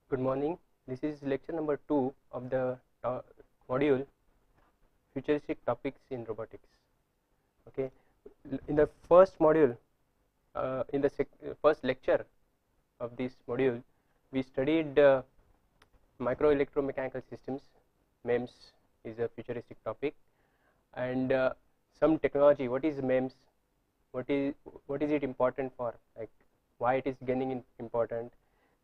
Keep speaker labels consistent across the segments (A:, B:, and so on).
A: Good morning. This is lecture number 2 of the module Futuristic Topics in Robotics. Okay, in the first module, in the first lecture of this module, we studied microelectromechanical systems. MEMS is a futuristic topic, and some technology. What is MEMS? What is it important for? Like why it is gaining important?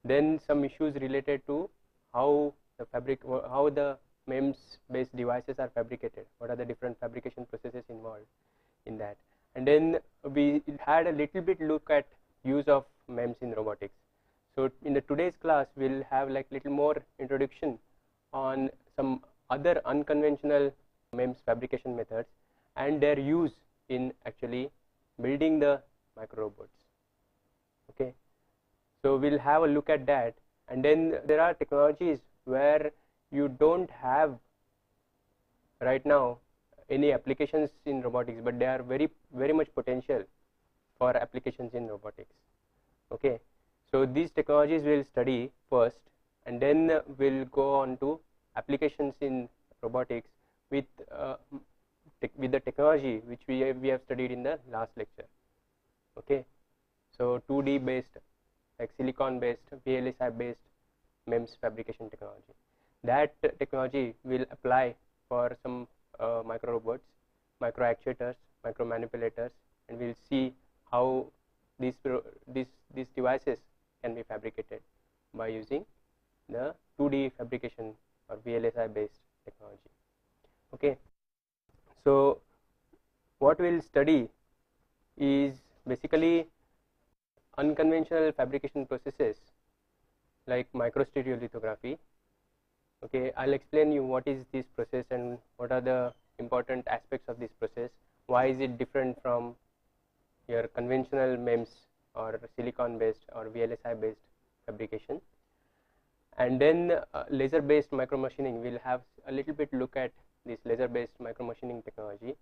A: Then some issues related to how the MEMS based devices are fabricated. What are the different fabrication processes involved in that? And then we had a little bit look at use of MEMS in robotics. So in the today's class we'll have like little more introduction on some other unconventional MEMS fabrication methods and their use in actually building the micro robots. Okay. So we'll have a look at that, and then there are technologies where you don't have right now any applications in robotics, but they are very much potential for applications in robotics. Okay, so these technologies we'll study first, and then we'll go on to applications in robotics with the technology which we have studied in the last lecture. Okay, so 2D based, like silicon based, VLSI based MEMS fabrication technology. That technology will apply for some micro robots, microactuators, micro manipulators, and we'll see how these devices can be fabricated by using the 2D fabrication or VLSI based technology. Okay, so what we'll study is basically unconventional fabrication processes like microstereolithography. Okay, I'll explain you what is this process and what are the important aspects of this process. Why is it different from your conventional MEMS or silicon based or VLSI based fabrication? And then laser based micro machining. We'll have a little bit look at this laser based micro machining technology.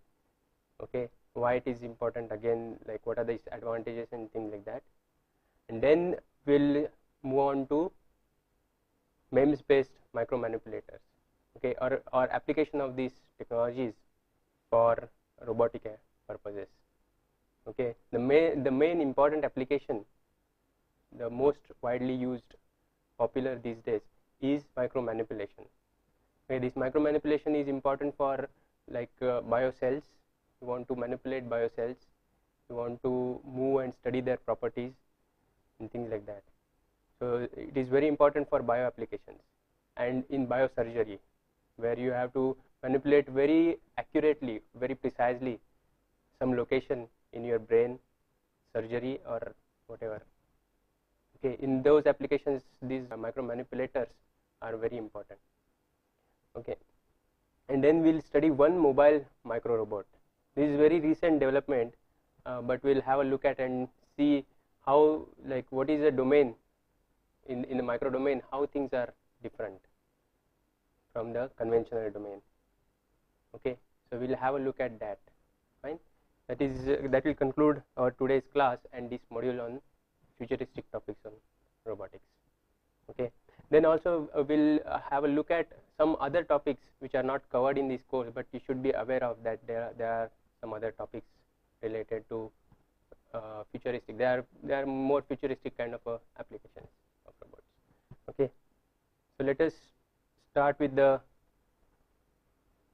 A: Okay, why it is important, again, like what are the advantages and things like that. And then we'll move on to MEMS based micro manipulators, okay, or application of these technologies for robotic purposes. Okay, the main important application, the most widely used, popular these days, is micro manipulation. Okay, this micro manipulation is important for like biocells. You want to manipulate biocells, you want to move and study their properties and things like that. So it is very important for bio applications and in biosurgery, where you have to manipulate very accurately, very precisely some location in your brain, surgery or whatever. Okay, in those applications these micro manipulators are very important. Okay, and then we'll study one mobile micro robot. This is very recent development, but we'll have a look at and see how, like, what is the domain in the micro domain, how things are different from the conventional domain. Okay, so we'll have a look at that. Fine, that will conclude our today's class and this module on futuristic topics on robotics. Okay, then also we'll have a look at some other topics which are not covered in this course, but you should be aware of that there are some other topics related to futuristic. They are more futuristic kind of applications of robots. Okay, so let us start with the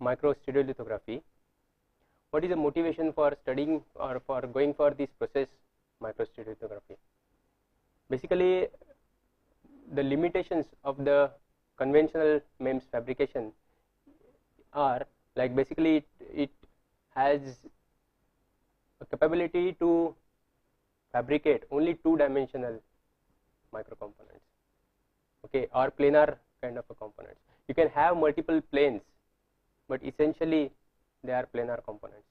A: microstereolithography. What is the motivation for studying or for going for this process, microstereolithography? Basically, the limitations of the conventional MEMS fabrication are like basically it has a capability to fabricate only two-dimensional microcomponents, okay, or planar kind of a components. You can have multiple planes, but essentially they are planar components.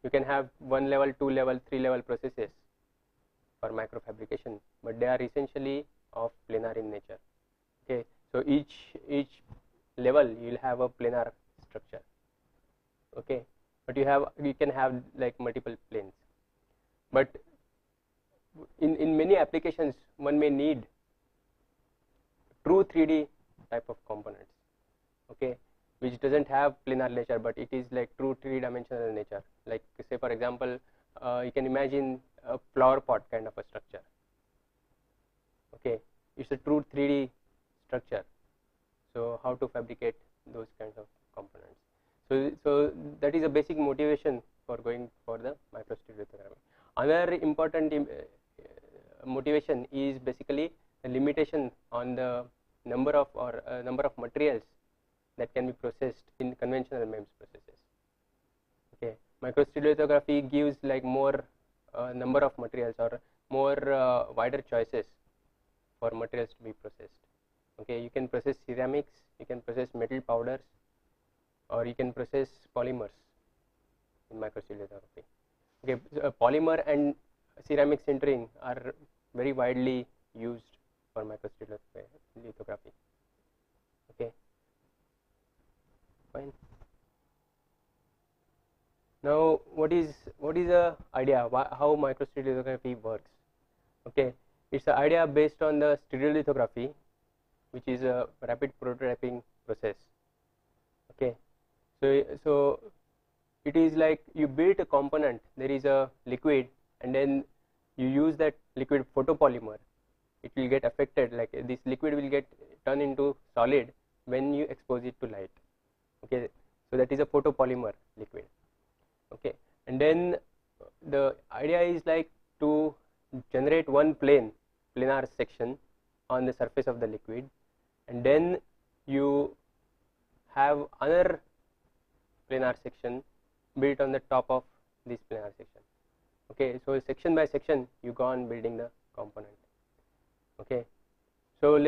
A: You can have 1 level, 2 level, 3 level processes for microfabrication, but they are essentially of planar in nature. Okay, so each level you will have a planar structure. Okay, but you can have like multiple planes, but in many applications one may need true true 3D type of components, okay, which doesn't have planar nature, but it is like true 3-dimensional nature. Like say for example, you can imagine a flower pot kind of a structure, okay, it's a true 3D structure. So how to fabricate those kinds of components? So that is a basic motivation for going for the microstereolithography. Another important motivation is basically the limitation on the number of materials that can be processed in conventional MEMS processes. Okay, microstereolithography gives like more number of materials or more wider choices for materials to be processed. Okay, you can process ceramics, you can process metal powders, or you can process polymers in microstereolithography. Okay, so polymer and ceramic sintering are very widely used for microstereolithography. Okay, fine. Now, what is the idea? How microstereolithography works? Okay, it's the idea based on the stereolithography, which is a rapid prototyping process. Okay, so it is like you build a component. There is a liquid, and then you use that liquid photopolymer. It will get affected. Like this liquid will get turned into solid when you expose it to light. Okay, so that is a photopolymer liquid. Okay, and then the idea is like to generate one planar section on the surface of the liquid, and then you have another planar section built on the top of this planar section. Okay, so section by section you go on building the component. Okay, so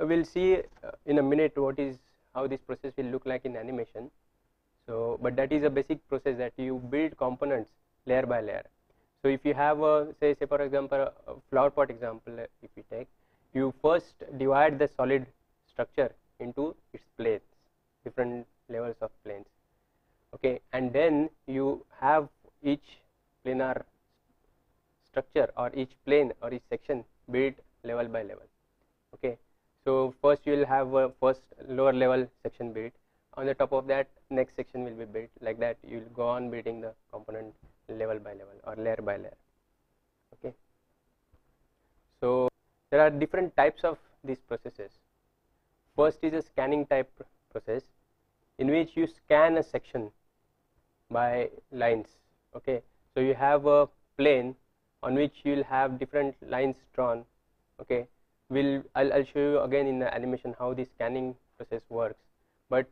A: we'll see in a minute how this process will look like in animation. So, but that is a basic process that you build components layer by layer. So if you have say for example a flower pot example, if we take, you first divide the solid structure into its planes, different levels of planes. Okay, and then you have each planar structure or each plane or each section built level by level. Okay, so first you will have a first lower level section built. On the top of that, next section will be built. Like that, you will go on building the component level by level or layer by layer. Okay, so there are different types of these processes. First is a scanning type process, in which you scan a section by lines. Okay, so you have a plane on which you will have different lines drawn. Okay, I'll show you again in the animation how the scanning process works, but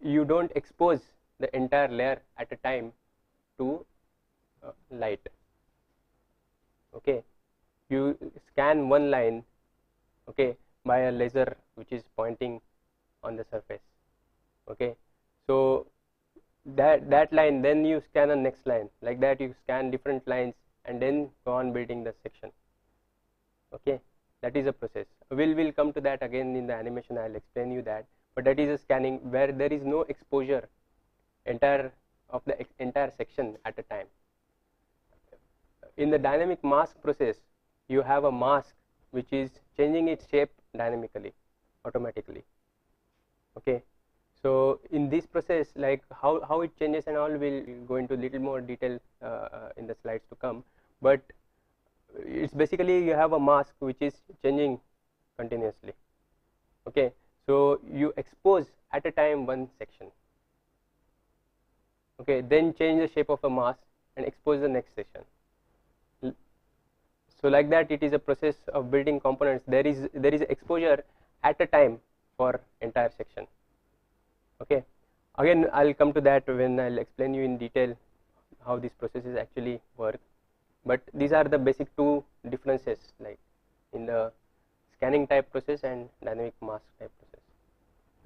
A: you don't expose the entire layer at a time to light. Okay, you scan one line, okay, by a laser which is pointing on the surface. Okay, so that line, then you scan a next line. Like that, you scan different lines and then go on building the section. Okay, that is a process. We'll come to that again in the animation. I'll explain you that. But that is a scanning where there is no exposure of the entire section at a time. In the dynamic mask process, you have a mask which is changing its shape dynamically, automatically. Okay, so in this process, like how it changes and all, we'll go into little more detail in the slides to come. But it's basically you have a mask which is changing continuously. Okay, so you expose at a time one section. Okay, then change the shape of a mask and expose the next section. So like that, it is a process of building components. There is exposure at a time for entire section. Okay, again I'll come to that when I'll explain you in detail how these processes actually work. But these are the basic two differences, like in the scanning type process and dynamic mask type process.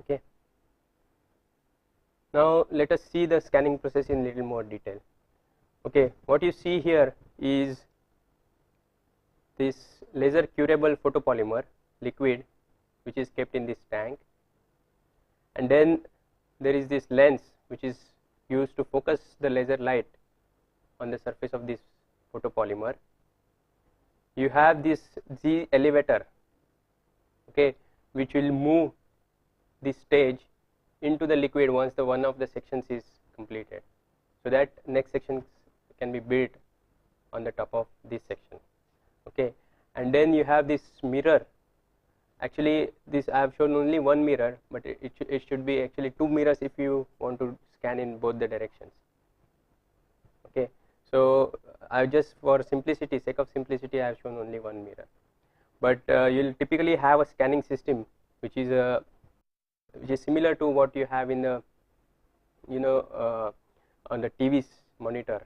A: Okay, now let us see the scanning process in little more detail. Okay, what you see here is this laser curable photopolymer liquid which is kept in this tank, and then there is this lens which is used to focus the laser light on the surface of this photopolymer. You have this Z elevator, okay, which will move this stage into the liquid once the one of the sections is completed, so that next section can be built on the top of this section. Okay, and then you have this mirror. Actually, this I have shown only one mirror, but it should be actually two mirrors if you want to scan in both the directions. Okay, so I just, for simplicity, sake of simplicity, I have shown only one mirror. But you'll typically have a scanning system which is similar to what you have in the on the TV's monitor.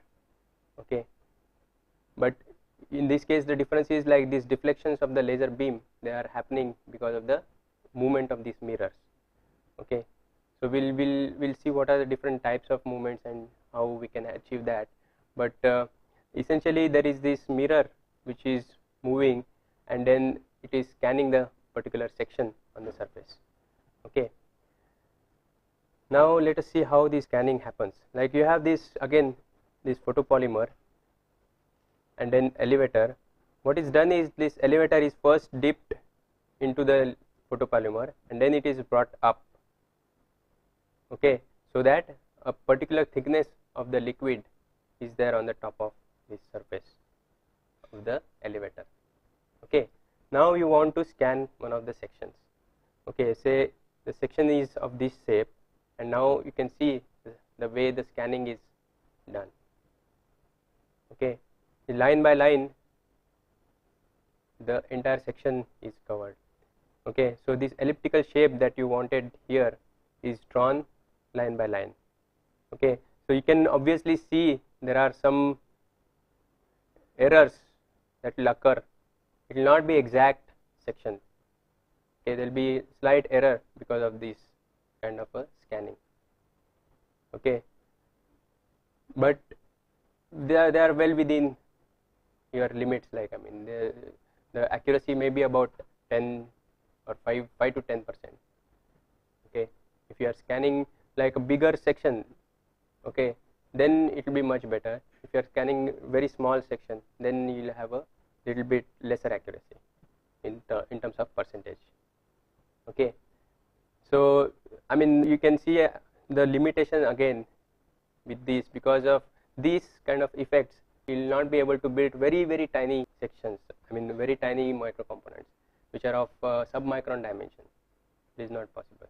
A: Okay, but in this case the difference is like these deflections of the laser beam, they are happening because of the movement of these mirrors. Okay, so we'll see what are the different types of movements and how we can achieve that. But essentially there is this mirror which is moving, and then it is scanning the particular section on the surface. Okay, now let us see how the scanning happens. Like you have this, again, this photopolymer and then elevator. What is done is this elevator is first dipped into the photopolymer and then it is brought up. Okay, so that a particular thickness of the liquid is there on the top of this surface of the elevator. Okay, now you want to scan one of the sections. Okay, say the section is of this shape, and now you can see the way the scanning is done. Okay, line by line the entire section is covered. Okay, so this elliptical shape that you wanted here is drawn line by line. Okay, so you can obviously see there are some errors that will occur. It will not be exact section. Okay, there will be slight error because of this kind of a scanning. Okay, but they are well within your limits. Like, I mean, the accuracy may be about 10 or 5 to 10%. Okay, if you are scanning like a bigger section, okay, then it will be much better. If you are scanning very small section, then you will have a little bit lesser accuracy in terms of percentage. Okay, so I mean, you can see the limitation again with this. Because of these kind of effects, you will not be able to build very tiny sections, I mean very tiny micro components which are of sub-micron dimension. It is not possible.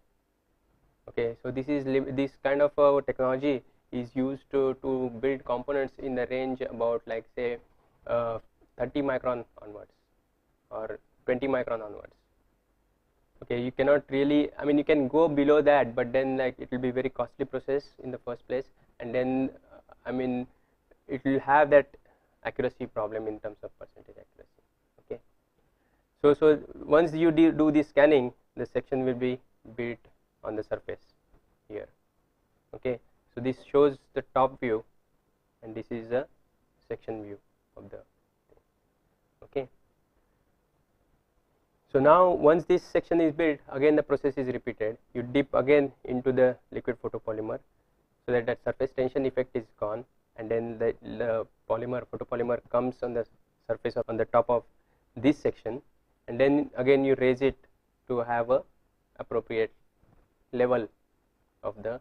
A: Okay, so this kind of technology is used to build components in the range about, like, say 30 micron onwards or 20 micron onwards. Okay, you cannot really, I mean, you can go below that, but then like it will be very costly process in the first place, and then I mean it will have that accuracy problem in terms of percentage accuracy. Okay, so once you do this scanning, the section will be built on the surface here. Okay, so this shows the top view and this is the section view of the thing. Okay, so now once this section is built, again the process is repeated. You dip again into the liquid photopolymer so that surface tension effect is gone, and then the photopolymer comes on the surface on the top of this section, and then again you raise it to have a appropriate level of the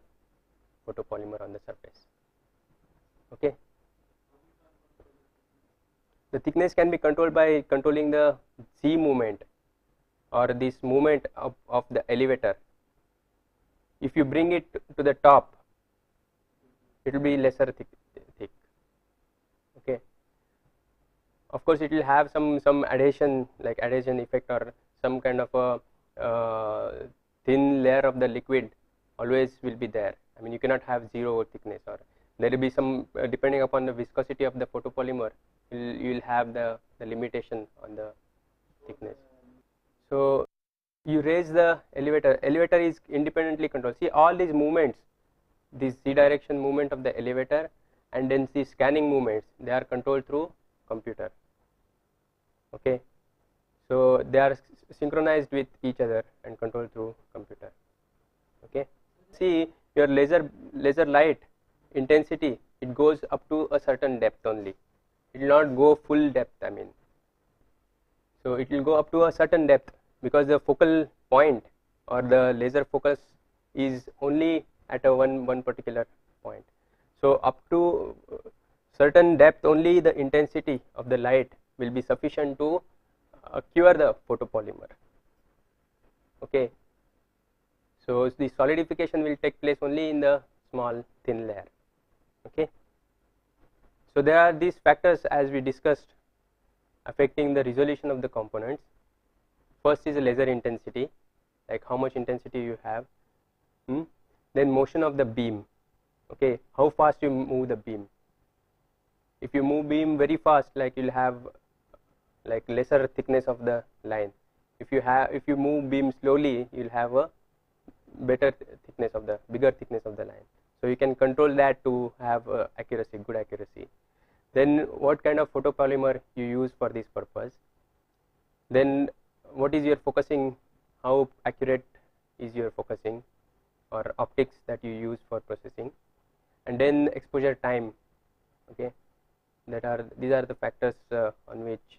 A: photopolymer on the surface. Okay, the thickness can be controlled by controlling the Z movement or this movement of the elevator. If you bring it to the top, it will be lesser thick. Okay, of course it will have some adhesion, like adhesion effect, or some kind of a thin layer of the liquid always will be there. I mean, you cannot have zero thickness, or there will be some depending upon the viscosity of the photopolymer, you will have the limitation on the thickness. So you raise the elevator. Elevator is independently controlled. See all these movements, this Z direction movement of the elevator and then the scanning movements, they are controlled through computer. Okay, so they are synchronized with each other and controlled through computer. Okay, see your laser light intensity, it goes up to a certain depth only. It will not go full depth. I mean, so it will go up to a certain depth because the focal point or the laser focus is only at a one particular point. So up to certain depth only the intensity of the light will be sufficient to cure the photopolymer. Okay. So the solidification will take place only in the small thin layer. Okay. So there are these factors, as we discussed, affecting the resolution of the components. First is the laser intensity, like how much intensity you have. Then motion of the beam. Okay, how fast you move the beam. If you move beam very fast, like you'll have like lesser thickness of the line. If you move beam slowly, you'll have a bigger thickness of the line. So you can control that to have accuracy, good accuracy. Then what kind of photopolymer you use for this purpose. Then what is your focusing, how accurate is your focusing or optics that you use for processing. And then exposure time. Okay, these are the factors on which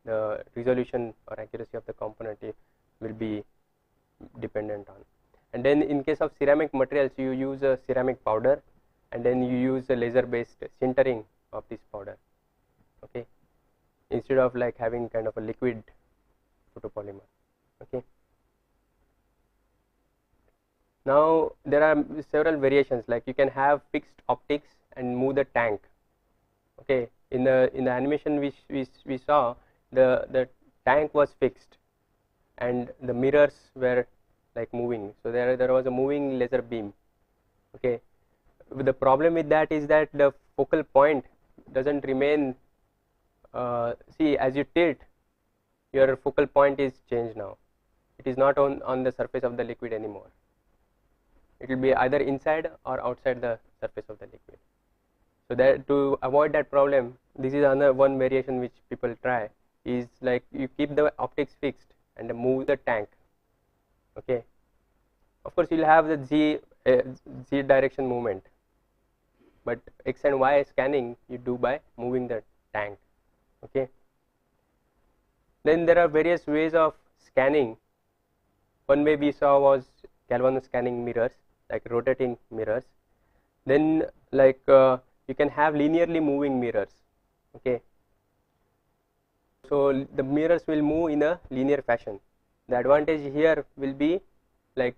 A: the resolution or accuracy of the component will be dependent on. And then in case of ceramic materials, you use a ceramic powder, and then you use a laser based sintering of this powder. Okay, instead of like having kind of a liquid photopolymer. Okay. Now there are several variations, like you can have fixed optics and move the tank. Okay, in the animation which we saw, the tank was fixed and the mirrors were like moving. So there was a moving laser beam. Okay, the problem with that is that the focal point doesn't remain. See, as you tilt, your focal point is changed now. It is not on the surface of the liquid anymore. It will be either inside or outside the surface of the liquid. So that to avoid that problem, this is another one variation which people try, is like you keep the optics fixed and move the tank. Okay, of course you will have the z direction movement, but x and y scanning you do by moving the tank. Okay. Then there are various ways of scanning. One way we saw was galvano scanning mirrors, like rotating mirrors. Then like you can have linearly moving mirrors. Okay, so the mirrors will move in a linear fashion. The advantage here will be like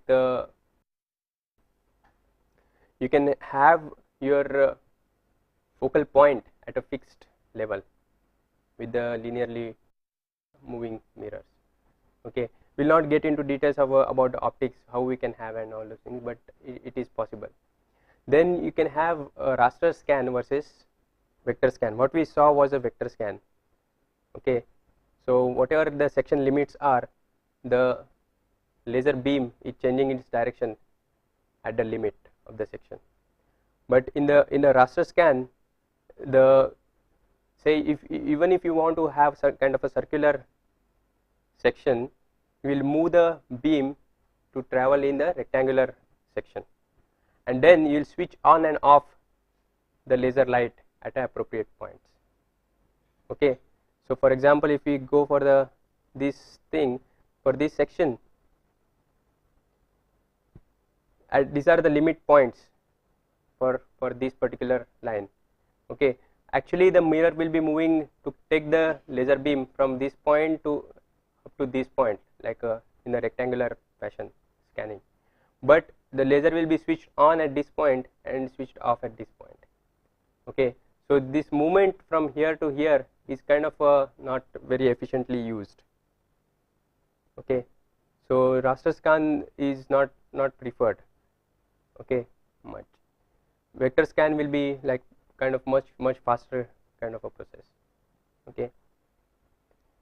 A: you can have your focal point at a fixed level with the linearly moving mirrors. Okay, we'll not get into details about the optics, how we can have and all those things, but it is possible. Then you can have a raster scan versus vector scan. What we saw was a vector scan. Okay, so whatever the section limits are, the laser beam is changing its direction at the limit of the section. But in the raster scan, even if you want to have some kind of a circular section, you will move the beam to travel in the rectangular section, and then you will switch on and off the laser light at appropriate points. Okay, so for example, if we go for this section, these are the limit points for this particular line. Okay, actually the mirror will be moving to take the laser beam from this point up to this point, like in a rectangular fashion scanning, but the laser will be switched on at this point and switched off at this point. Okay, so this movement from here to here is kind of not very efficiently used. Okay, so raster scan is not preferred. Okay, much. Vector scan will be like kind of much faster kind of a process. Okay,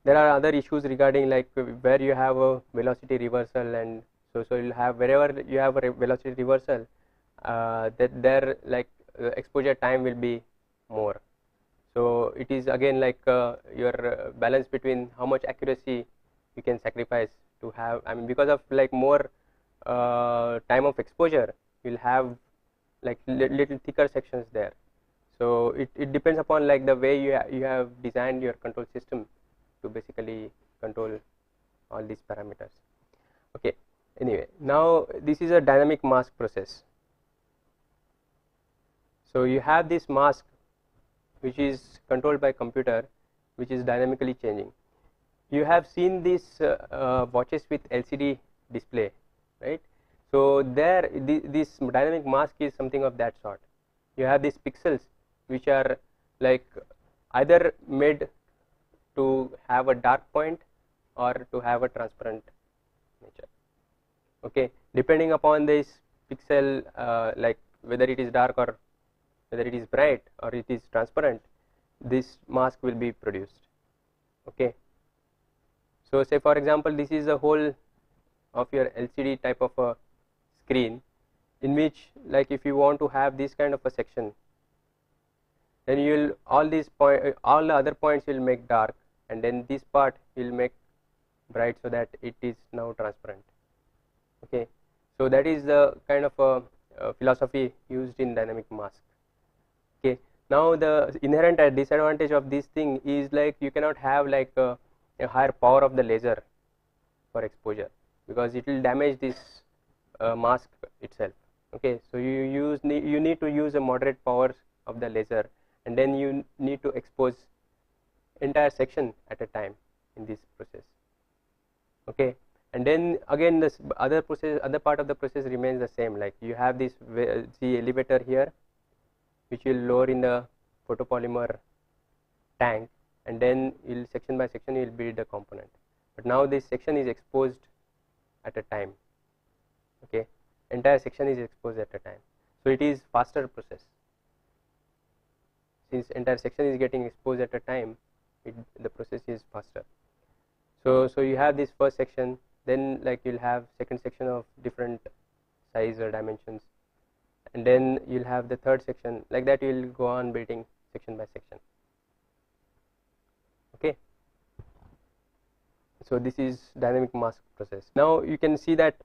A: there are other issues regarding like where you have a velocity reversal, and so you'll have wherever you have a velocity reversal, that there like exposure time will be more. So it is again like your balance between how much accuracy you can sacrifice to have. I mean, because of like more time of exposure, you'll have like little thicker sections there. So it depends upon like the way you have designed your control system to basically control all these parameters. Okay, Anyway, now this is a dynamic mask process. So you have this mask which is controlled by computer, which is dynamically changing. You have seen these watches with LCD display, right? So there, this dynamic mask is something of that sort. You have these pixels which are like either made to have a dark point or to have a transparent nature. Okay, depending upon this pixel, like whether it is dark or whether it is bright or it is transparent, this mask will be produced. Okay, so say for example, this is a whole of your LCD type of a screen, in which, like, if you want to have this kind of a section, then you will all the other points will make dark, and then this part will make bright, so that it is now transparent. Okay, so that is the kind of a philosophy used in dynamic mask. Okay, now the inherent disadvantage of this thing is, like, you cannot have like a higher power of the laser for exposure, because it will damage this mask itself. Okay, so you need to use a moderate powers of the laser, and then you need to expose entire section at a time in this process. Okay, and then again this other part of the process remains the same. Like, you have this the elevator here, which will lower in the photopolymer tank, and then you'll section by section you will build the component. But now this section is exposed at a time. Okay, entire section is exposed at a time, so it is faster process. Since entire section is getting exposed at a time, the process is faster. So you have this first section, then like you'll have second section of different size or dimensions, and then you'll have the third section. Like that, you'll go on building section by section. Okay, so this is dynamic mask process. Now you can see that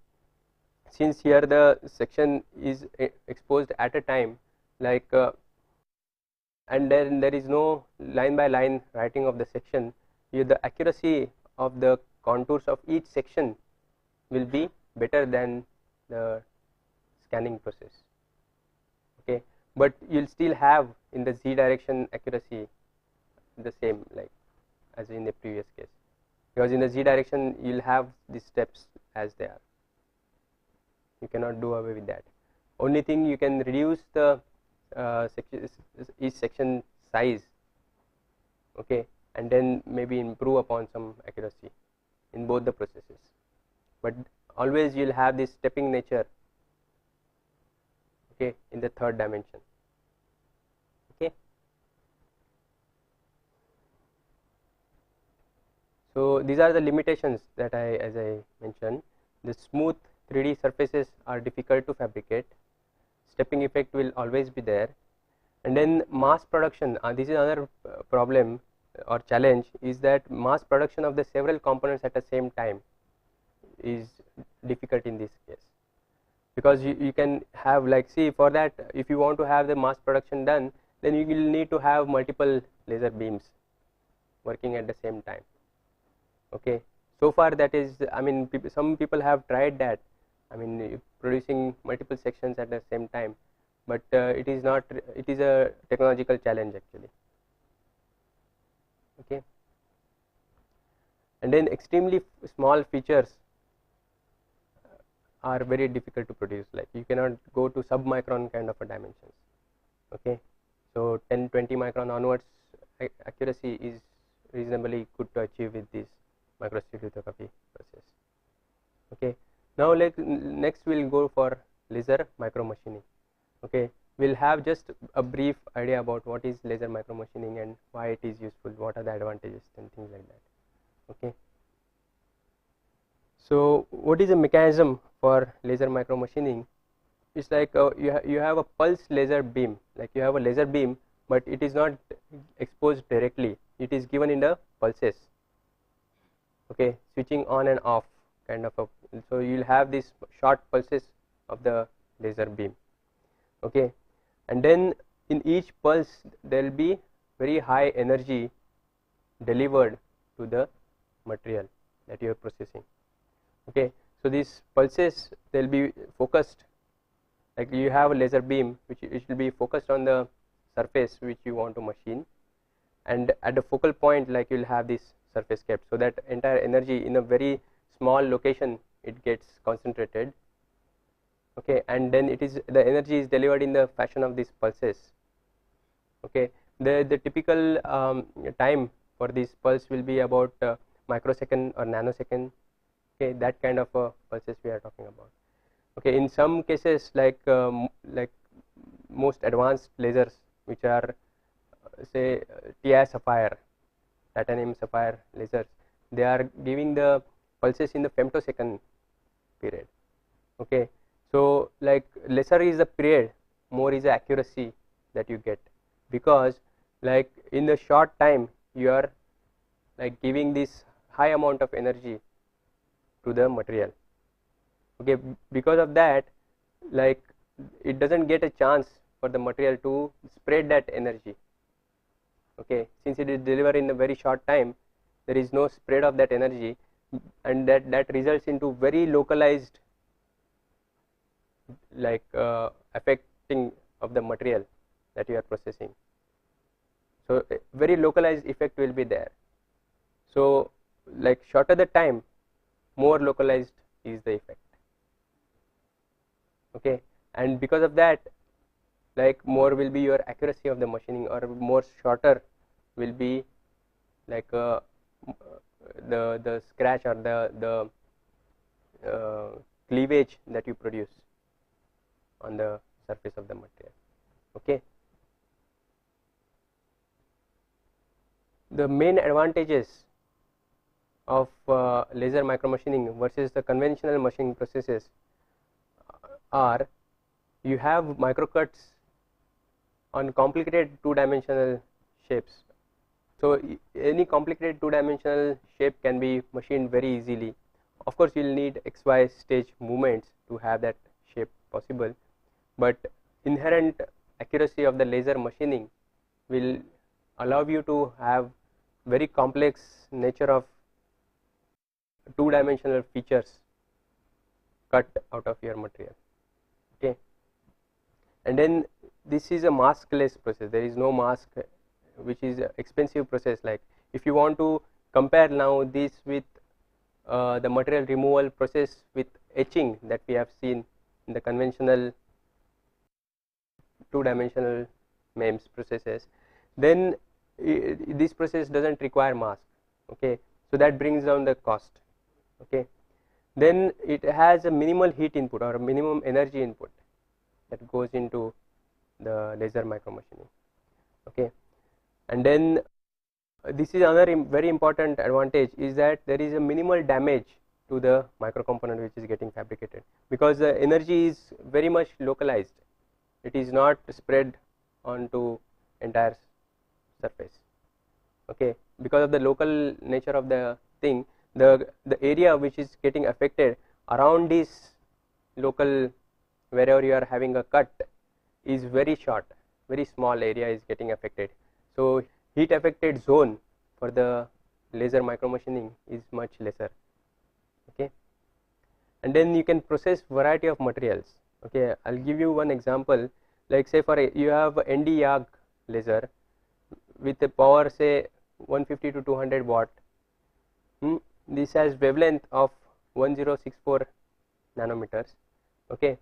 A: since here the section is exposed at a time, like and then there is no line by line writing of the section, the accuracy of the contours of each section will be better than the scanning process. Okay, but you'll still have in the z direction accuracy the same like as in the previous case, because in the z direction you'll have these steps as they are. You cannot do away with that. Only thing, you can reduce the each section size. Okay, and then maybe improve upon some accuracy in both the processes, but always you'll have this stepping nature. Okay, in the third dimension. Okay, so these are the limitations that as I mentioned. The smooth 3D surfaces are difficult to fabricate. Stepping effect will always be there, and then mass production. This is another problem or challenge, is that mass production of the several components at the same time is difficult in this case, because you can have, like, see, for that, if you want to have the mass production done, then you will need to have multiple laser beams working at the same time. Okay, so far that is, I mean, some people have tried that, I mean, producing multiple sections at the same time, but it is not, it is a technological challenge actually. Okay, and then extremely small features are very difficult to produce, like you cannot go to sub-micron kind of a dimensions. Okay, so 10-20 micron onwards accuracy is reasonably good to achieve with this microstereolithography process. Okay, now next we'll go for laser micromachining. Okay, we'll have just a brief idea about what is laser micromachining and why it is useful, what are the advantages and things like that. Okay, so what is the mechanism for laser micromachining? It's like you have a pulse laser beam, like you have a laser beam, but it is not exposed directly, it is given in the pulses. Okay, switching on and off kind of a, so you'll have these short pulses of the laser beam. Okay, and then in each pulse there will be very high energy delivered to the material that you are processing. Okay, So these pulses, they will be focused, like you have a laser beam which it will be focused on the surface which you want to machine, and at the focal point, like you will have this surface kept, so that entire energy in a very small location it gets concentrated. Okay, and then it is, the energy is delivered in the fashion of these pulses. Okay, the typical time for this pulse will be about microsecond or nanosecond. Okay, that kind of pulses we are talking about. Okay, in some cases, like most advanced lasers which are say TI sapphire, titanium sapphire lasers, they are giving the pulses in the femtosecond period. Okay, so like lesser is the period, more is the accuracy that you get, because like in the short time you are like giving this high amount of energy to the material. Okay, because of that, like it doesn't get a chance for the material to spread that energy. Okay, since it is delivered in a very short time, there is no spread of that energy, and that results into very localized like affecting of the material that you are processing. So a very localized effect will be there. So like shorter the time, more localized is the effect. Okay, and because of that, like more will be your accuracy of the machining, or more shorter will be like the scratch or the cleavage that you produce on the surface of the material. Okay, the main advantages of laser micromachining versus the conventional machining processes are, you have microcuts on complicated two-dimensional shapes. So any complicated two-dimensional shape can be machined very easily. Of course, you will need XY stage movements to have that shape possible, but inherent accuracy of the laser machining will allow you to have very complex nature of two-dimensional features cut out of your material. Okay, and then this is a maskless process. There is no mask, which is an expensive process. Like if you want to compare now this with the material removal process with etching that we have seen in the conventional two-dimensional MEMS processes, then this process doesn't require mask. Okay, so that brings down the cost. Okay, then it has a minimal heat input or a minimum energy input that goes into the laser micromachining. Okay, and then this is another very important advantage, is that there is a minimal damage to the microcomponent which is getting fabricated, because the energy is very much localized. It is not spread onto entire surface. Okay, because of the local nature of the thing, the area which is getting affected around this local, wherever you are having a cut, is very short, very small area is getting affected. So heat affected zone for the laser micromachining is much lesser. Okay, and then you can process variety of materials. Okay, I'll give you one example. Like say for you have a ND YAG laser with a power say 150 to 200 watt. This has wavelength of 1064 nanometers. Okay,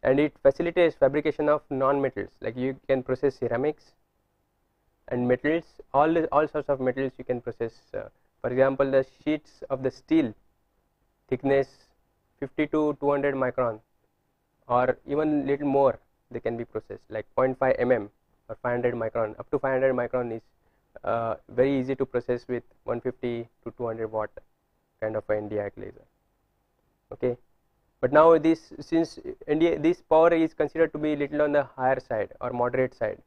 A: and it facilitates fabrication of non-metals. Like you can process ceramics and metals, all sorts of metals you can process. For example, the sheets of the steel thickness 50 to 200 micron, or even little more, they can be processed, like 0.5 mm or 500 micron. Up to 500 micron is very easy to process with 150 to 200 watt kind of a ND-YAG laser. Okay, but now this, since this power is considered to be little on the higher side or moderate side,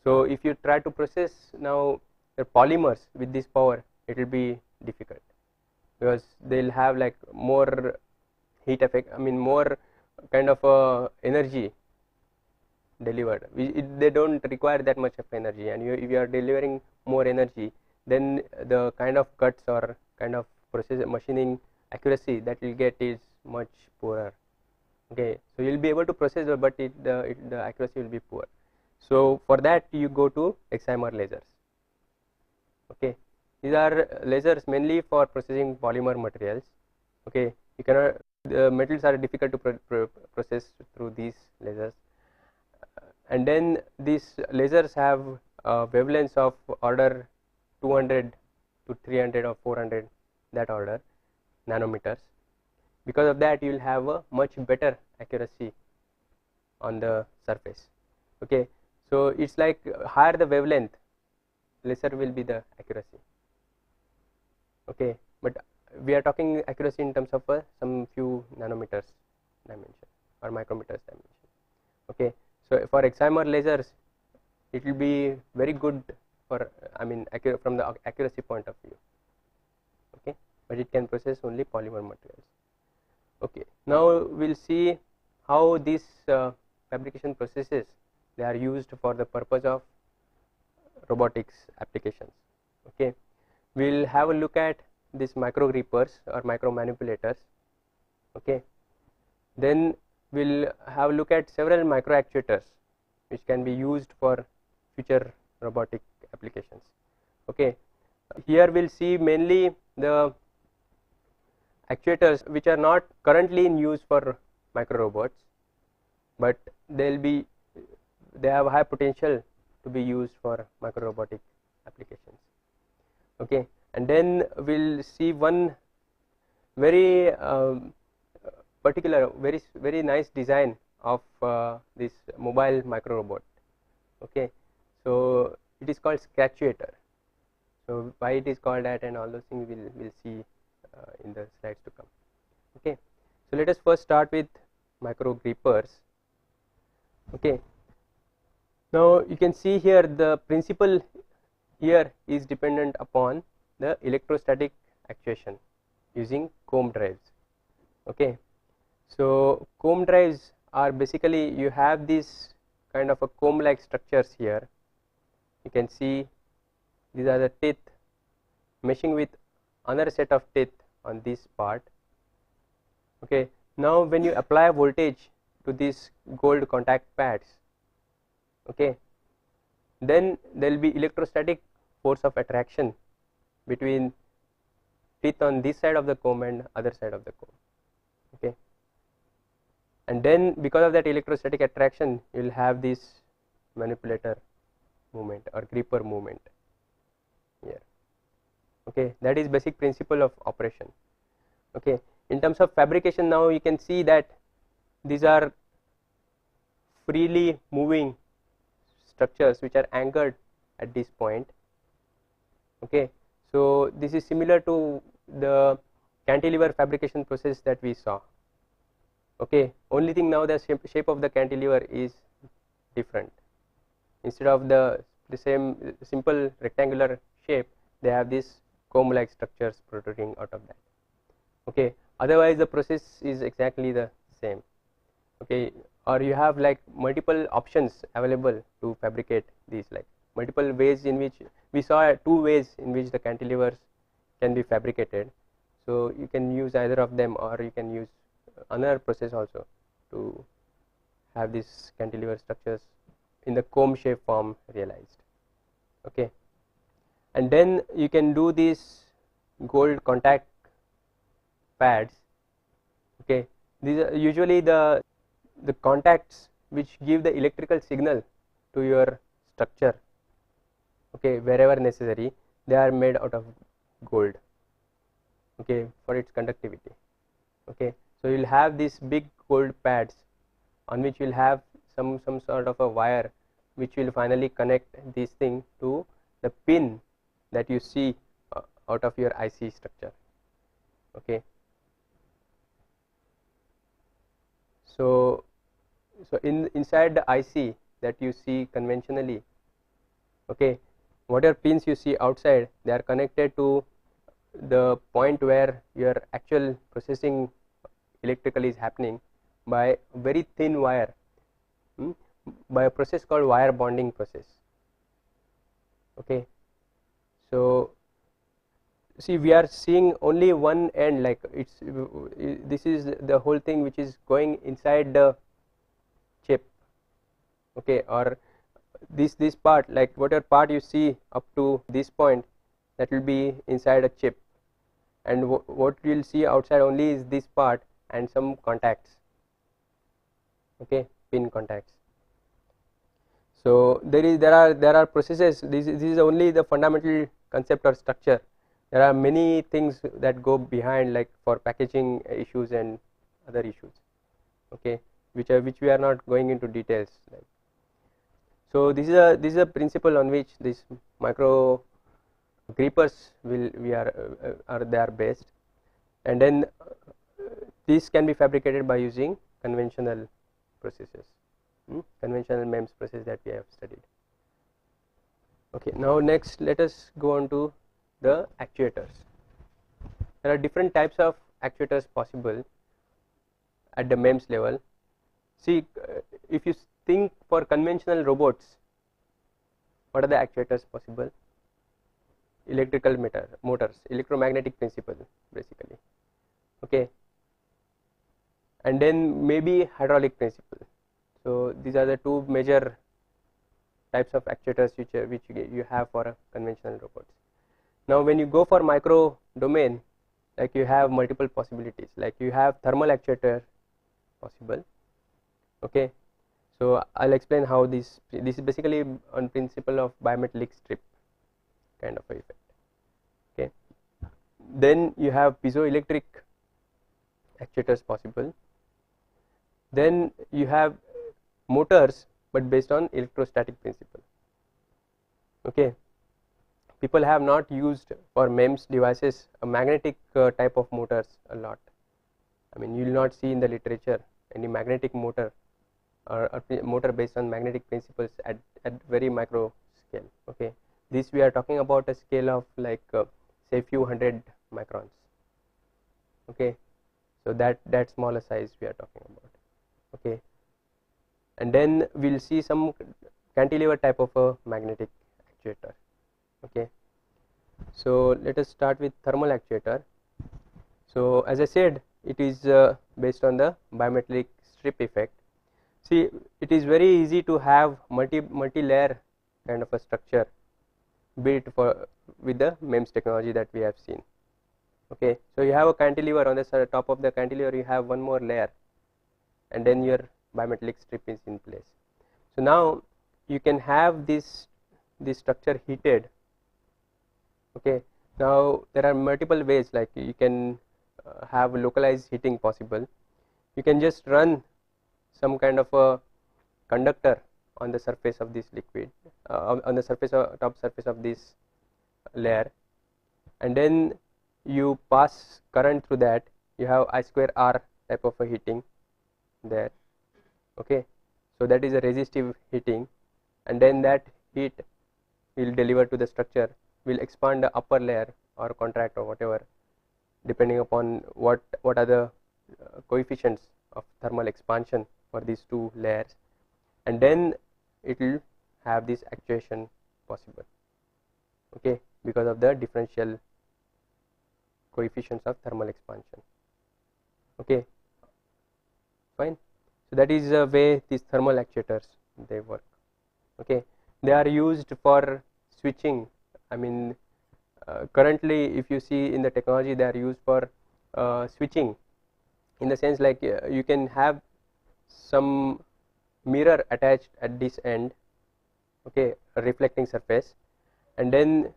A: so if you try to process now the polymers with this power, it will be difficult, because they will have like more heat effect, I mean more kind of energy delivered. They don't require that much of energy, and if you are delivering more energy, then the kind of cuts or kind of process machining accuracy that will get is much poorer. Okay, so you will be able to process, but the accuracy will be poor. So for that you go to excimer lasers. Okay, these are lasers mainly for processing polymer materials. Okay, you cannot, the metals are difficult to process through these lasers, and then these lasers have wavelengths of order 200 to 300 or 400, that order, nanometers. Because of that you will have a much better accuracy on the surface. Okay, so it's like higher the wavelength, lesser will be the accuracy. Okay, but we are talking accuracy in terms of some few nanometers dimension or micrometers dimension. Okay, so for excimer lasers it will be very good for, I mean, from the accuracy point of view. Okay, but it can process only polymer materials. Okay, now we'll see how these fabrication processes, they are used for the purpose of robotics applications. Okay, we'll have a look at these micro grippers or micro manipulators. Okay, then we'll have a look at several microactuators which can be used for future robotic applications. Okay, here we'll see mainly the actuators which are not currently in use for micro robots, but they have high potential to be used for micro robotic applications. Okay, and then we'll see one very particular, very nice design of this mobile micro robot. Okay, so it is called Scratchuator. So why it is called that and all those things we'll see in the slides to come. Okay, so let us first start with micro grippers. Okay, now you can see here the principle here is dependent upon the electrostatic actuation using comb drives. Okay, so comb drives are basically, you have this kind of a comb like structures here. You can see these are the teeth meshing with another set of teeth on this part. Okay, now when you apply voltage to these gold contact pads, okay, then there will be electrostatic force of attraction between teeth on this side of the comb and other side of the comb. Okay, and then because of that electrostatic attraction you will have this manipulator movement or gripper movement here. Okay, that is basic principle of operation. Okay, in terms of fabrication, now you can see that these are freely moving structures which are anchored at this point. Okay, so this is similar to the cantilever fabrication process that we saw. Okay, only thing now the shape of the cantilever is different. Instead of the same simple rectangular shape, they have this comb like structures protruding out of that. Okay, otherwise the process is exactly the same. Okay, or you have like multiple options available to fabricate these, like multiple ways in which we saw 2 ways in which the cantilevers can be fabricated. So you can use either of them, or you can use another process also to have these cantilever structures in the comb shape form realized. Okay, and then you can do these gold contact pads. Okay, these are usually the contacts which give the electrical signal to your structure. Okay, wherever necessary, they are made out of gold. Okay, for its conductivity. Okay, so you will have these big gold pads on which you will have some sort of a wire which will finally connect this thing to the pin that you see out of your IC structure. Okay, so inside the IC that you see conventionally, okay, whatever pins you see outside, they are connected to the point where your actual processing electrically is happening by a very thin wire, by a process called wire bonding process. Okay, so see, we are seeing only one end, like it's this is the whole thing which is going inside the chip, okay, or this part, like whatever part you see up to this point, that will be inside a chip, and what you will see outside only is this part and some contacts, okay, pin contacts. So there are processes. This is only the fundamental concept or structure. There are many things that go behind, like for packaging issues and other issues, okay, which we are not going into details. Like, so this is a principle on which this micro grippers are they are based, and then these can be fabricated by using conventional processes, conventional MEMS process that we have studied. Okay, now next let us go on to the actuators. There are different types of actuators possible at the MEMS level. See, if you think for conventional robots, what are the actuators possible? Electrical motors, electromagnetic principle basically, okay, and then maybe hydraulic principle. So these are the two major types of actuators which you have for conventional robots. Now when you go for micro domain, like you have multiple possibilities, like you have thermal actuator possible, okay. So I'll explain how this is basically on principle of bimetallic strip kind of a effect, okay. Then you have piezoelectric actuators possible. Then you have motors but based on electrostatic principle, okay. People have not used for MEMS devices a magnetic type of motors a lot. I mean, you will not see in the literature any magnetic motor or a motor based on magnetic principles at very micro scale, okay. This we are talking about a scale of like say few hundred microns, okay. So that smaller size we are talking about, okay. And then we will see some cantilever type of a magnetic actuator, okay. So let us start with thermal actuator. So as I said, it is based on the bimetallic strip effect. See, it is very easy to have multi-layer kind of a structure built with the MEMS technology that we have seen, okay. So you have a cantilever, on the top of the cantilever you have one more layer, and then your bimetallic strip is in place. So now you can have this structure heated, okay. Now there are multiple ways, like you can have localized heating possible. You can just run some kind of a conductor on the surface of this liquid, on the top surface of this layer, and then you pass current through that. You have I square R type of a heating there, okay. So that is a resistive heating, and then that heat will deliver to the structure, will expand the upper layer or contract or whatever, depending upon what are the coefficients of thermal expansion for these two layers, and then it will have this actuation possible, okay, because of the differential coefficients of thermal expansion, okay, fine. So that is the way these thermal actuators they work, okay. They are used for switching. I mean, currently if you see in the technology, they are used for switching, in the sense like you can have some mirror attached at this end, okay, a reflecting surface, and then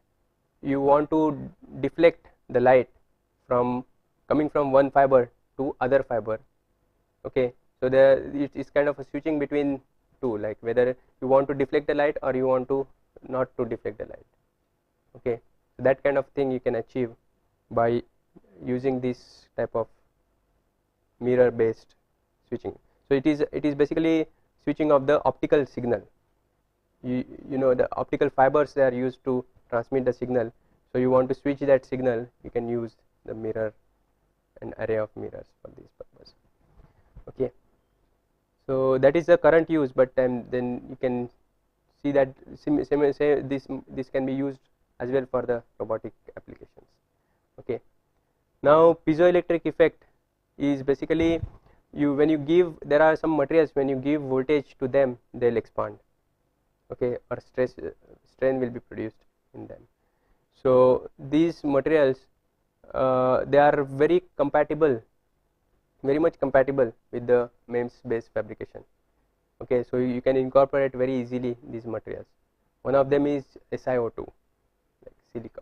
A: you want to deflect the light from coming from one fiber to other fiber, okay. So it is kind of a switching between two, like whether you want to deflect the light or you want to not to deflect the light, okay. So that kind of thing you can achieve by using this type of mirror based switching. So it is basically switching of the optical signal. You know the optical fibers, they are used to transmit the signal. So you want to switch that signal, you can use the mirror, an array of mirrors for this purpose, okay. So that is the current use, but then you can see that say this can be used as well for the robotic applications. Okay. Now piezoelectric effect is basically when you give, there are some materials, when you give voltage to them, they'll expand. Okay, or strain will be produced in them. So these materials, they are very much compatible with the MEMS based fabrication. Okay, so you can incorporate very easily these materials. One of them is SiO2, like silica,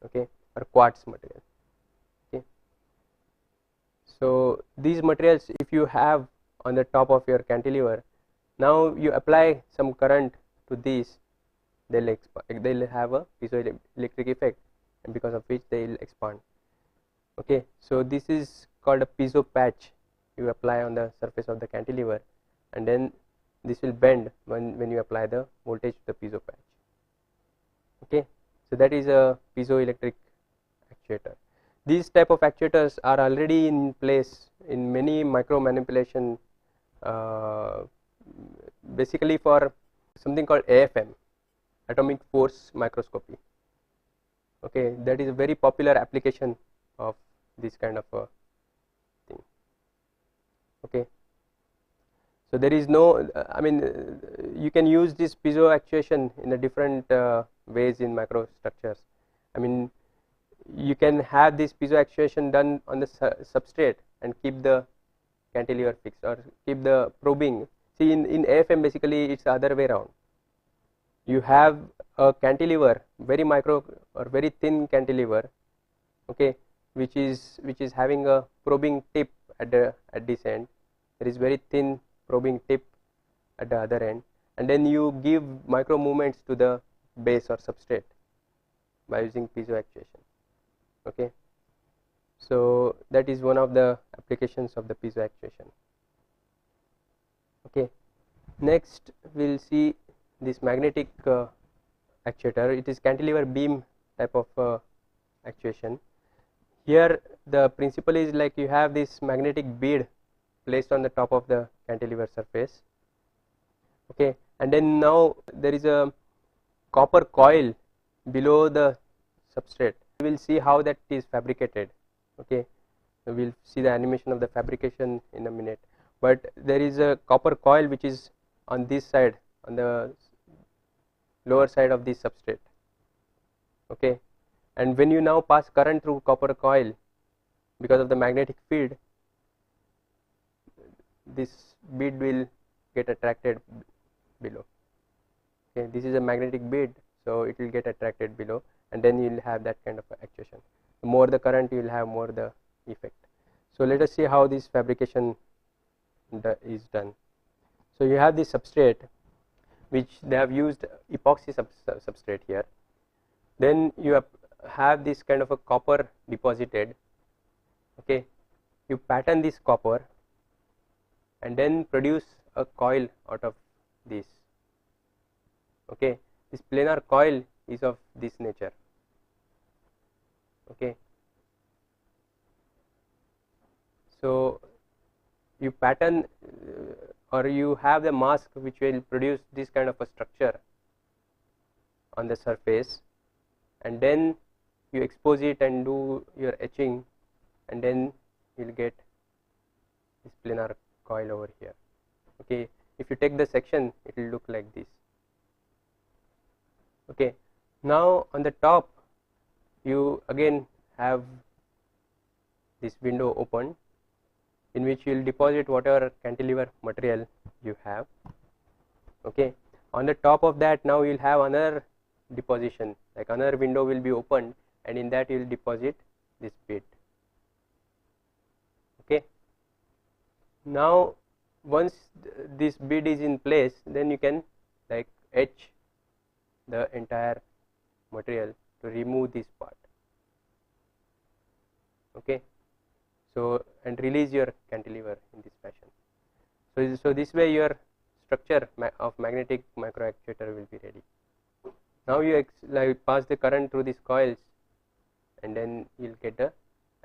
A: okay, or quartz material. Okay, so these materials, if you have on the top of your cantilever, now you apply some current to these, they'll have a piezoelectric effect, and because of which they will expand. Okay, so this is called a piezo patch. You apply on the surface of the cantilever, and then this will bend when you apply the voltage to the piezo patch. Okay, so that is a piezoelectric actuator. These type of actuators are already in place in many micro manipulation, basically for something called AFM, atomic force microscopy. Okay, that is a very popular application of this kind of a thing. Okay, so there is no, you can use this piezo actuation in a different ways in microstructures. I mean, you can have this piezo actuation done on the substrate and keep the cantilever fixed, or keep the probing. See, in AFM basically it's the other way around. You have a cantilever, very micro or very thin cantilever, okay, which is having a probing tip at this end. There is very thin probing tip at the other end, and then you give micro movements to the base or substrate by using piezo actuation. Okay, so that is one of the applications of the piezo actuation. Okay, next we'll see this magnetic actuator. It is cantilever beam type of actuation. Here the principle is like you have this magnetic bead placed on the top of the cantilever surface. Okay, and then now there is a copper coil below the substrate. We will see how that is fabricated. Okay, so we'll see the animation of the fabrication in a minute, but there is a copper coil which is on this side, on the lower side of this substrate. Okay, and when you now pass current through copper coil, because of the magnetic field, this bead will get attracted below. Okay, this is a magnetic bead, so it will get attracted below, and then you will have that kind of actuation. The more the current, you will have more the effect. So let us see how this fabrication is done. So you have this substrate, which they have used epoxy substrate here. Then you have this kind of a copper deposited. Okay, you pattern this copper and then produce a coil out of this. Okay, this planar coil is of this nature. Okay, so you pattern or you have the mask which will produce this kind of a structure on the surface, and then you expose it and do your etching, and then you will get this planar coil over here. Okay, if you take the section, it will look like this. Okay, now on the top you again have this window open, in which you will deposit whatever cantilever material you have. Okay, on the top of that now you will have another deposition, like another window will be opened, and in that you will deposit this bead. Okay, now once this bead is in place, then you can like etch the entire material to remove this part. Okay, so and release your cantilever in this fashion. So this way your structure of magnetic microactuator will be ready. Now you like pass the current through these coils, and then you will get the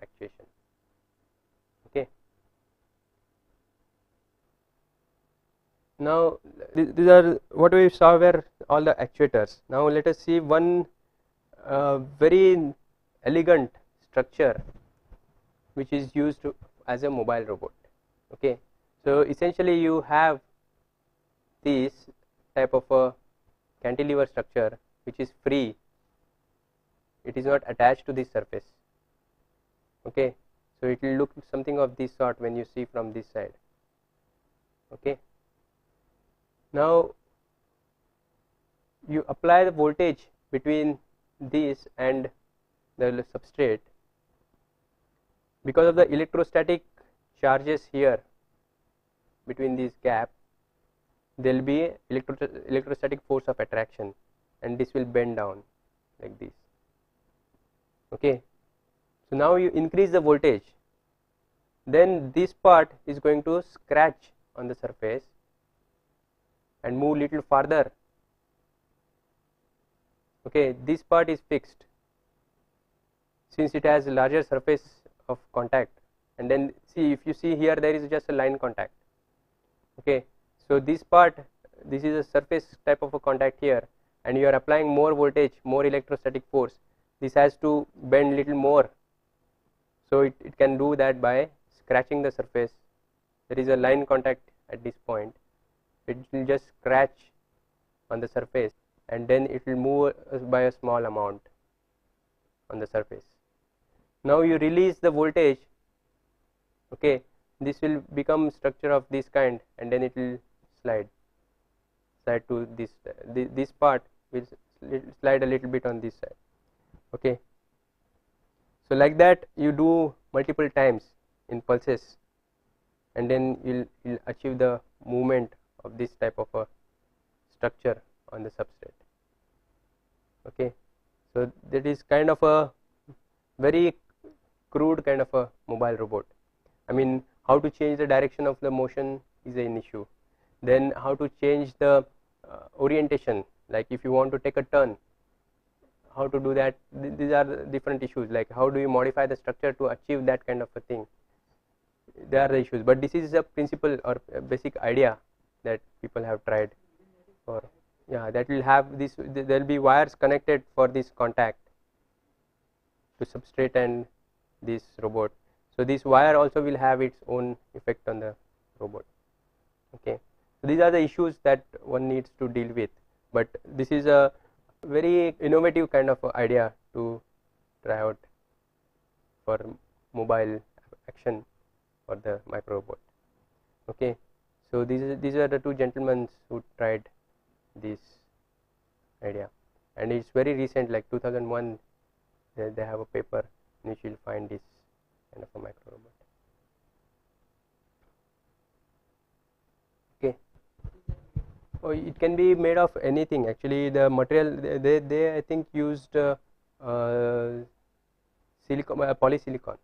A: actuation. Okay, now these are what we saw were all the actuators. Now let us see one very elegant structure which is used as a mobile robot. Okay, so essentially you have this type of a cantilever structure which is free, it is not attached to the surface. Okay, so it will look something of this sort when you see from this side. Okay, now you apply the voltage between this and the substrate. Because of the electrostatic charges here between this gap, there will be electrostatic force of attraction, and this will bend down like this. Okay, so now you increase the voltage, then this part is going to scratch on the surface and move little farther. Okay, this part is fixed since it has a larger surface of contact, and then see, if you see here, there is just a line contact. Okay, so this part, this is a surface type of a contact here, and you are applying more voltage, more electrostatic force, this has to bend little more. So it can do that by scratching the surface. There is a line contact at this point, it will just scratch on the surface, and then it will move by a small amount on the surface. Now you release the voltage. Okay, this will become structure of this kind, and then it will slide to this. This part will slide a little bit on this side. Okay, so like that you do multiple times in pulses, and then you'll achieve the movement of this type of a structure on the substrate. Okay, so that is kind of a very crude kind of a mobile robot. I mean, how to change the direction of the motion is an issue. Then how to change the orientation, like if you want to take a turn, how to do that, these are the different issues, like how do you modify the structure to achieve that kind of a thing. They are the issues, but this is a principle or a basic idea that people have tried for. Yeah, that will have this, there will be wires connected for this contact to substrate and this robot. So this wire also will have its own effect on the robot. Okay, so these are the issues that one needs to deal with, but this is a very innovative kind of idea to try out for mobile action for the micro robot. Okay, so these are the two gentlemen who tried this idea, and it's very recent, like 2001 they have a paper in which you'll find this kind of a micro robot. Okay, oh, it can be made of anything actually. The material they I think used silicon, polysilicon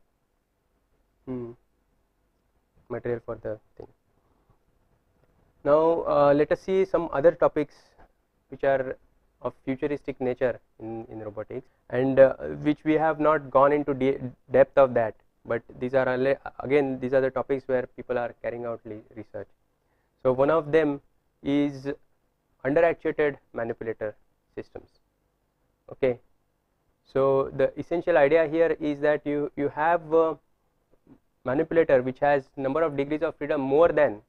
A: material for the thing. Now let us see some other topics which are of futuristic nature in robotics, and which we have not gone into depth of that, but these are again, these are the topics where people are carrying out research. So one of them is underactuated manipulator systems. Okay, so the essential idea here is that you have a manipulator which has number of degrees of freedom more than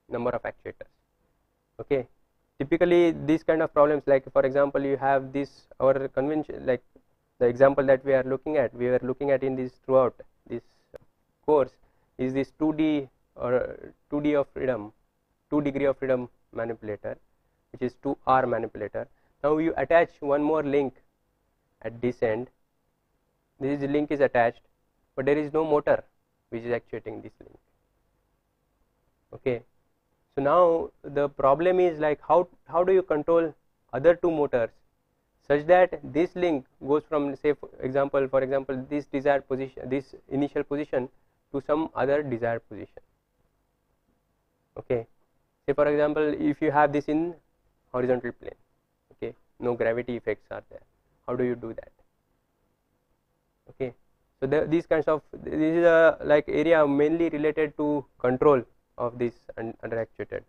A: number of actuators. Okay, typically these kind of problems, like for example you have this, our convention, like the example that we are looking at in this throughout this course, is this 2D or 2D of freedom, 2 degree of freedom manipulator, which is 2R manipulator. Now you attach one more link at this end, this link is attached, but there is no motor which is actuating this link. Okay, so now the problem is like how do you control other two motors such that this link goes from, say for example this desired position, this initial position, to some other desired position. Okay, say for example if you have this in horizontal plane, okay, no gravity effects are there, how do you do that? Okay, so these kinds of, this is a like area mainly related to control of these underactuated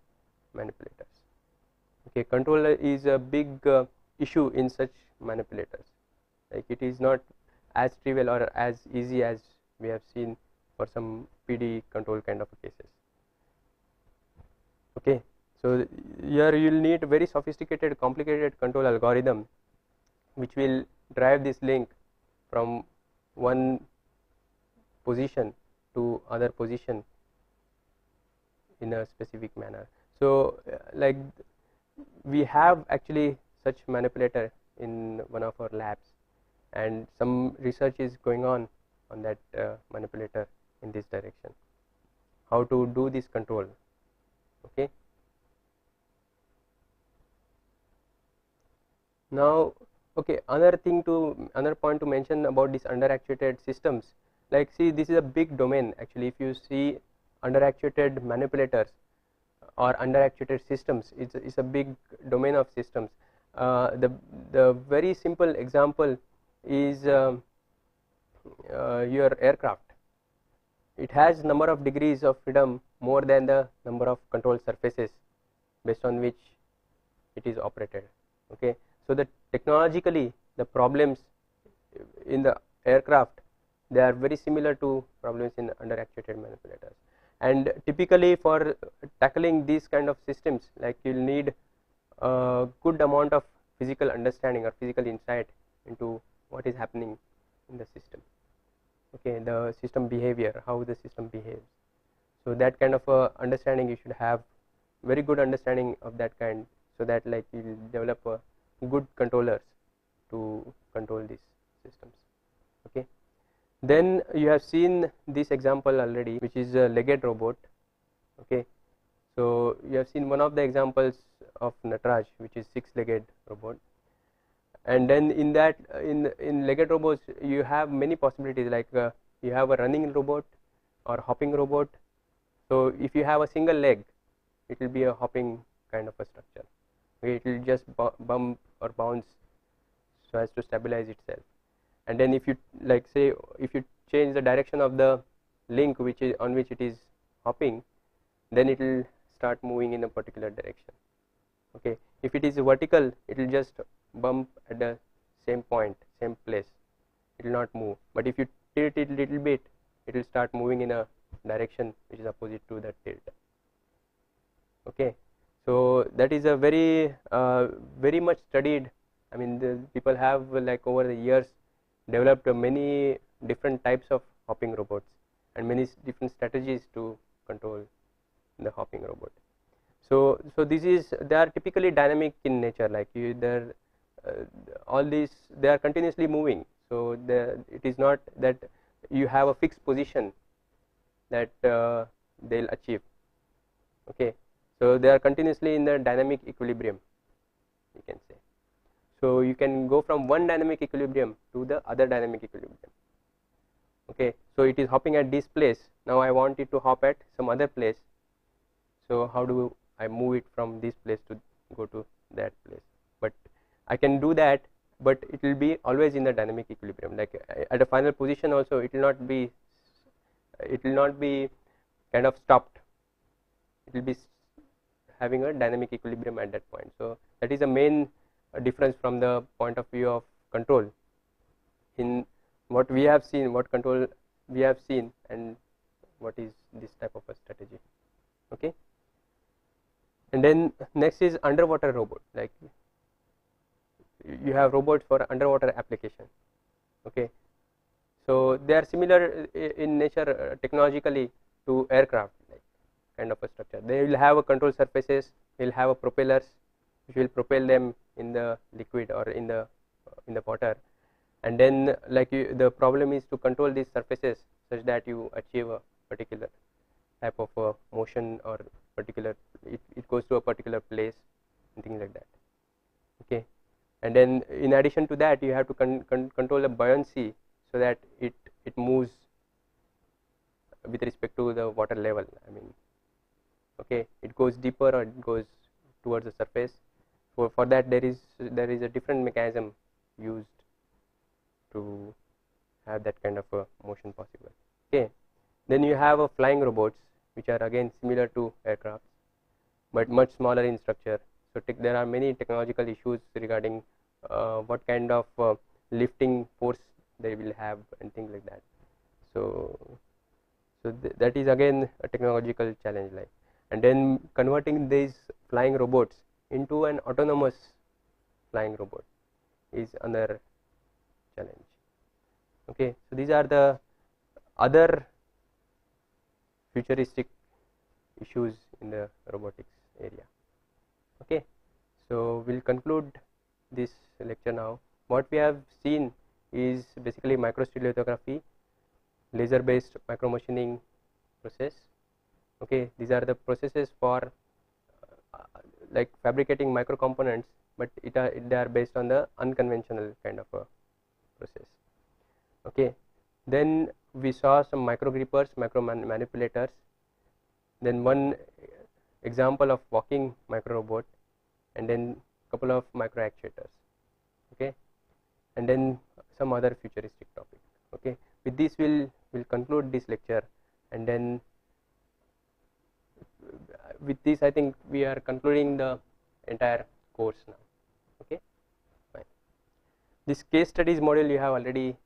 A: manipulators. Okay, control is a big issue in such manipulators, like it is not as trivial or as easy as we have seen for some PD control kind of cases. Okay, so here you will need very sophisticated, complicated control algorithm which will drive this link from one position to other position in a specific manner. So like we have actually such manipulator in one of our labs, and some research is going on that manipulator in this direction, how to do this control. Okay, now okay, another point to mention about this underactuated systems, like see, this is a big domain actually. If you see underactuated manipulators or underactuated systems, it's a big domain of systems. The very simple example is your aircraft. It has number of degrees of freedom more than the number of control surfaces based on which it is operated. Okay, so the technologically the problems in the aircraft, they are very similar to problems in underactuated manipulators. And typically for tackling these kind of systems, like you will need a good amount of physical understanding or physical insight into what is happening in the system. Okay, the system behavior, how the system behaves. So that kind of understanding you should have, very good understanding of that kind, so that like you will develop good controllers to control these systems. Okay, then you have seen this example already, which is a legged robot. Okay, so you have seen one of the examples of Nataraj, which is 6-legged robot. And then in that in legged robots you have many possibilities, like you have a running robot or hopping robot. So if you have a single leg, it will be a hopping kind of a structure. Okay, it will just bump or bounce so as to stabilize itself. And then if you like say if you change the direction of the link which is on which it is hopping, then it will start moving in a particular direction. Okay, if it is vertical, it will just bump at the same point, same place, it will not move. But if you tilt it little bit, it will start moving in a direction which is opposite to the tilt. Okay, so that is a very very much studied. I mean, the people have like over the years developed many different types of hopping robots and many different strategies to control the hopping robot. So this is, they are typically dynamic in nature, like all these, they are continuously moving. So it is not that you have a fixed position that they'll achieve. Okay, so they are continuously in the dynamic equilibrium, you can say. So you can go from one dynamic equilibrium to the other dynamic equilibrium. Okay, so it is hopping at this place. Now I want it to hop at some other place. So how do I move it from this place to go to that place? But I can do that, but it will be always in the dynamic equilibrium. Like at a final position also, it will not be kind of stopped. It will be having a dynamic equilibrium at that point. So that is the main difference from the point of view of control in what we have seen, what control we have seen, and what is this type of a strategy. Okay, and then next is underwater robot. Like you have robots for underwater application. Okay, so they are similar in nature technologically to aircraft, like kind of a structure. They will have a control surfaces, will have a propellers which will propel them in the liquid or in the water. And then like the problem is to control these surfaces such that you achieve a particular type of motion, or particular it goes to a particular place and things like that. Okay, and then in addition to that, you have to control the buoyancy so that it moves with respect to the water level. I mean, okay, it goes deeper or it goes towards the surface. For that there is a different mechanism used to have that kind of a motion possible. Okay, then you have a flying robots, which are again similar to aircraft but much smaller in structure. So there are many technological issues regarding what kind of lifting force they will have and things like that. So that is again a technological challenge, like, and then converting these flying robots into an autonomous flying robot is another challenge. Okay, so these are the other futuristic issues in the robotics area. Okay, so we'll conclude this lecture now. What we have seen is basically microstereolithography, laser based micro machining process. Okay, these are the processes for like fabricating micro components, but they are based on the unconventional kind of a process. Okay, then we saw some micro grippers, micro manipulators, then one example of walking micro robot, and then couple of micro actuators. Okay, and then some other futuristic topic. Okay, with this we'll conclude this lecture, and then with this I think we are concluding the entire course now. Okay, fine. This case studies module you have already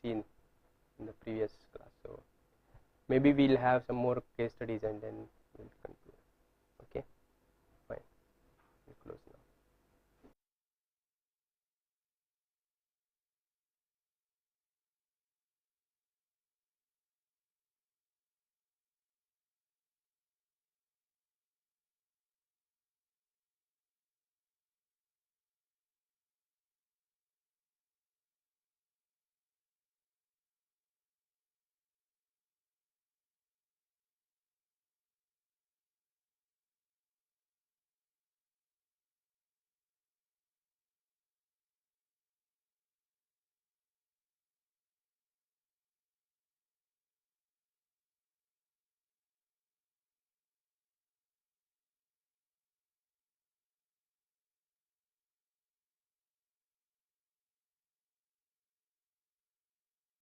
A: seen in the previous class, so maybe we'll have some more case studies and then